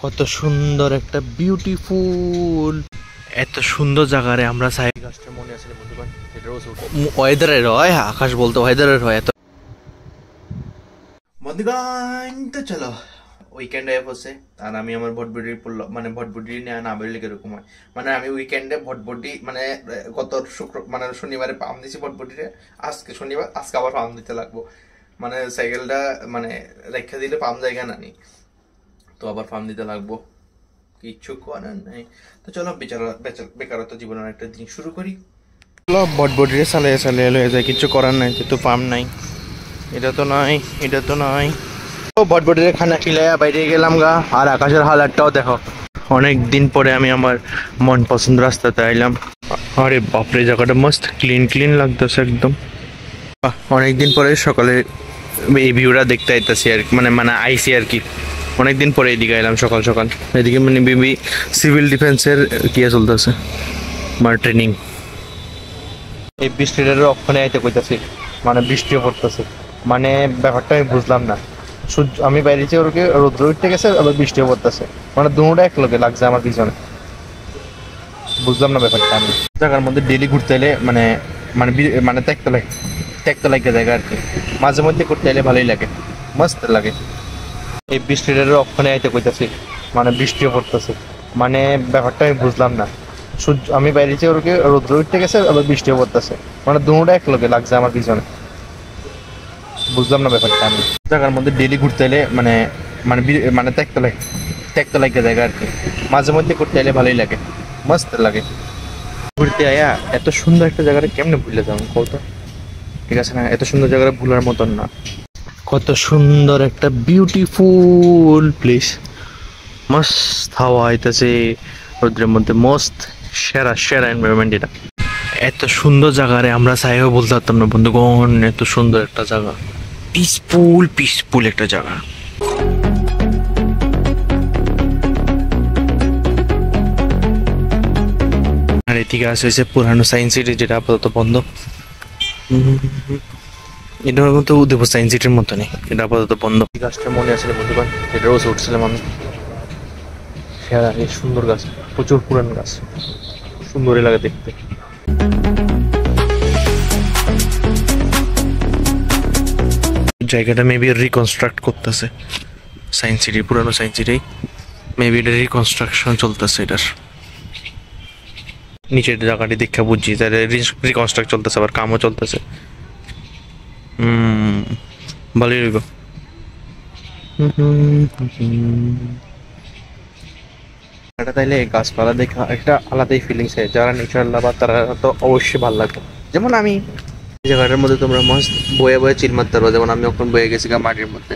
কত সুন্দর একটা বিউটিফুল এত সুন্দর জায়গারে আমরা চাই গাছটা মনে আছে বন্ধুগণ ওয়েদারের হয় আকাশ বলতে ওয়েদারের হয় এত বন্ধুগণ তো চলো উইকেন্ড হয়ে পড়ছে আর আমি আমার ভটভটি মানে ভটভটি নিয়ে না বেরোলে কিরকম হয় মানে আমি উইকেন্ডে ভটভটি মানে গত মানে শনিবারে পাম দিছি ভটভটিরে আজকে শনিবার আজকে আবার পাম দিতে লাগবো মানে সাইকেলটা মানে রেখে দিলে পাম জায়গা না নি তো আবার ফার্ম দিতে লাগবো কিচ্ছু করার নাই তো চলো বেকারত্ব জীবনের একটা দিন শুরু করি চলো বটবটিরে চালিয়ে লয়ে যায় কিচ্ছু করার নাই তো ফার্ম নাই এটা তো নাই ও বটবটিরে খানা খিলাইয়া বাইরে গেলাম গা আর আকাশের হালাতটাও দেখো অনেক দিন পরে আমি আমার মন পছন্দ রাস্তাতে আইলাম আরে বাপরে জায়গাটা মস্ত ক্লিন লাগতেছে একদম অনেকদিন পরে সকালে এই ভিউটা দেখতে আইতাছি আর মানে আইসি আর কি অনেকদিন পরে এদিকে এলাম সকাল সকাল এদিকে মানে বিবি সিভিল ডিফেন্সের কি চলতেছে মানে ট্রেনিং এই বৃষ্টিটার অক্ষণে আইতে কইতাছি মানে বৃষ্টিও পড়তেছে মানে ব্যাপারটা আমি বুঝলাম না সূর্য আমি বাইরেছি ওরকে রৌদ্র উঠতে গেছে আবার বৃষ্টিও পড়তেছে মানে দুটোটা এক লোকে লাগছে আমার পিছনে বুঝলাম না ব্যাপারটা আমি জায়গার মধ্যে ডেলি ঘুরতে এলে মানে মানে মানে ত্যাক্ত লাগে জায়গা আর কি মাঝে মধ্যে ঘুরতে এলে ভালোই লাগে মস্ত লাগে এই বৃষ্টিটার অক্ষণে আইতে কইতাছি মানে বৃষ্টিও পড়তেছে মানে ব্যাপারটা আমি বুঝলাম না সূর্য আমি বাইরেছি ওরকে রৌদ্র উঠতে গেছে আবার বৃষ্টিও পড়তেছে মানে দুটোটা এক লোকে লাগছে আমার পিছনে বুঝলাম না ব্যাপারটা আমি জায়গার মধ্যে ডেলি ঘুরতে এলে মানে মানে মানে ত্যাক্ত লাগে জায়গা আর কি মাঝে মধ্যে ঘুরতে এলে ভালোই লাগে মস্ত লাগে ঘুরতে আয়া এত সুন্দর একটা জায়গাটা কেমনে ভুলে যাবো কত ঠিক আছে না এত সুন্দর জায়গাটা ভুলার মতন না কত সুন্দর একটা বিউটিফুল প্লেস মস্ত হাওয়া আইতেছে রোদ্রের মধ্যে মস্ত সেরা এনভায়রনমেন্ট এটা এত সুন্দর জায়গারে আমরা চাইও বলতে পারতাম না বন্ধুগণ এত সুন্দর একটা জায়গা পিসফুল একটা জায়গা আর এদিকে আসে হয়েছে পুরানো সায়েন্স সিটি যেটা আপাতত বন্ধ এটার মতো উদয়পুর সায়েন্স সিটির মতো নেই এটা আপাতত বন্ধ গাছটা মনে আছে বন্ধুগণ যেটা রোজ উঠছিলাম আমি সেরা এই সুন্দর গাছ প্রচুর পুরান গাছ সুন্দরই লাগে দেখতে জায়গাটা মেবি রিকনস্ট্রাক্ট করতেছে সায়েন্স সিটি পুরানো সায়েন্স সিটি মেবি এটা রিকনস্ট্রাকশন চলতেছে এটার নিচের জায়গাটি দেখা বুঝছি তাহলে রিকনস্ট্রাক্ট চলতেছে আবার কামও চলতেছে ভালোই রইব এটা তাইলে গাছপালা দেখা একটা আলাদাই ফিলিংস হয় যারা নেচার লাভার তারা তো অবশ্যই ভালো লাগবে যেমন আমি জায়গাটার মধ্যে তোমরা মস্ত বয়ে চিল মারতে পারবো যেমন আমি এখন বয়ে গেছি মাটির মধ্যে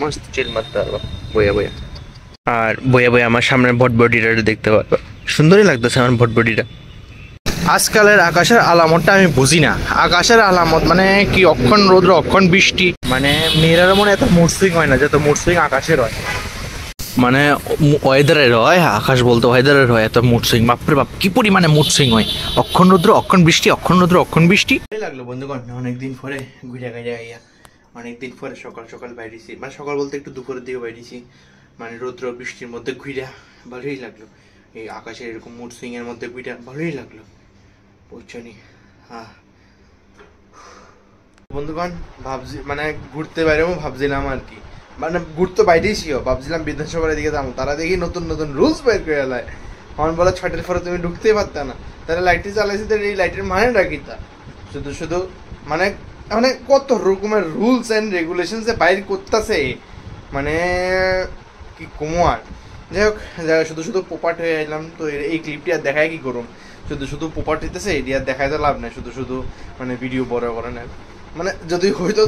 মস্ত চিল মারতে পারবো বয়ে আর বয়ে আমার সামনে ভটভটিটা দেখতে পারবো সুন্দরই লাগতেছে আমার ভটভটিটা আজকালের আকাশের আলামতটা আমি বুঝি না আকাশের আলামত মানে কি অক্ষণ রৌদ্র অক্ষণ বৃষ্টি মানে মেয়েরার মনে এত মুড সুইং হয় না যত মুড সুইং আকাশের হয় মানে ওয়েদারের হয় আকাশ বলতে ওয়েদারের হয় এত মুড সুইং বাপরে বাপ কি পরিমাণে মুড সুইং হয় অক্ষণ রৌদ্র অক্ষণ বৃষ্টি লাগলো বন্ধুগণ অনেকদিন পরে ঘুরে আইয়া অনেকদিন পরে সকাল বাইরেছি মানে সকাল বলতে একটু দুপুরের দিকে বাইরেছি মানে রৌদ্র বৃষ্টির মধ্যে ঘুরে ভালোই লাগলো এই আকাশের এরকম মুড সুইং এর মধ্যে ঘুরে ভালোই লাগলো বুঝছনি বন্ধুগণ ভাবছি মানে ঘুরতে বাইরেও ভাবছিলাম আর কি মানে ঘুরতে বাইরেছিও ভাবছিলাম বিধানসভার দিকে যাবো তারা দেখি নতুন রুলস বের করে এলায় আমার বলে 6টার পরে তুমি ঢুকতেই পারতা না তারা লাইটটি চালাইছি তো এই লাইটের মানে রাখি তা শুধু মানে মানে কত রকমের রুলস অ্যান্ড রেগুলেশন বাইর করতেছে মানে কি কমার যাই হোক শুধু পোপাট হয়ে এলাম তো এই ক্লিপটি আর দেখায় কি করুম শুধু পোপাট হইতেছে এটি আর দেখায় তো লাভ নাই শুধু মানে ভিডিও বড় করে নেয় মানে যদি হইতো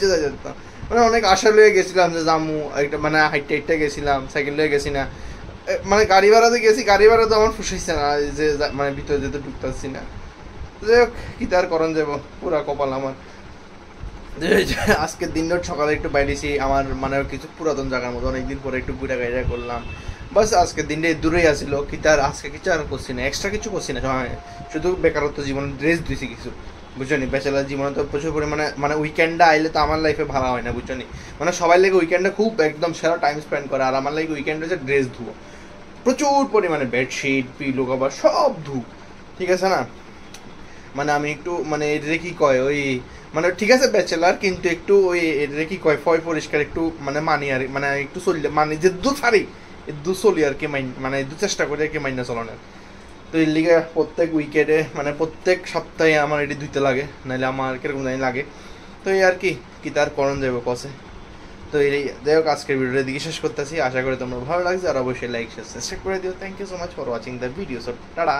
যেতাম মানে অনেক আশা লয়ে গেছিলাম যে জামু একটা মানে হাইটটা গেছিলাম সাইকেল লয়ে গেছি না মানে গাড়ি ভাড়াতে গেছি গাড়ি ভাড়া তো আমার ফুসাইছে না যে মানে ভিতরে যেতে ঢুকতে পারছি না যাই হোক কি তার করণ যাবো পুরা কপাল আমার আজকের দিনটা সকালে একটু বাইরেছি আমার মানে কিছু পুরাতন জায়গার মতো অনেকদিন পরে একটু ঘুরে গাইরা করলাম বাস আজকের দিনটা দূরেই আসিল কি তার আজকে কিছু আর করছি না এক্সট্রা কিছু করছি না শুধু বেকারত্ব জীবনে ড্রেস দিয়েছি কিছু বুঝছো নি, ব্যাচেলার জীবনে তো প্রচুর পরিমাণে মানে উইকেন্ডে আইলে তো আমার লাইফে ভালো হয় না, বুঝছো নি। মানে সবাই লাগে উইকেন্ডে খুব একদম সেরা টাইম স্পেন্ড করে, আর আমার লাগে উইকেন্ডে হচ্ছে ড্রেস ধুবো, প্রচুর পরিমাণে বেডশিট পিলো কভার সব ধু, ঠিক আছে না। মানে আমি একটু মানে এদের কি কয় ওই মানে ঠিক আছে ব্যাচেলার, কিন্তু একটু ওই এদের কি কয় ফয় পরিষ্কার একটু মানে মানি আর মানে একটু চললে মানে যে দু সারি দু চলি আর কি মানে দু চেষ্টা করি আর কি মাইনা চলানোর। তো এর লিগে প্রত্যেক উইকেটে মানে প্রত্যেক সপ্তাহে আমার এটি ধুইতে লাগে, নাহলে আমার কিরকম জানি লাগে। তো এই আর কি তার করণ যাবো কসে। তো এই যাই হোক, আজকের ভিডিওটা দিকে শেষ করতেছি, আশা করি তোমরা ভালো লাগছে, আর অবশ্যই লাইক শেয়ার সাবস্ক্রাইব করে দিও। Thank you so much for watching the video. So tata.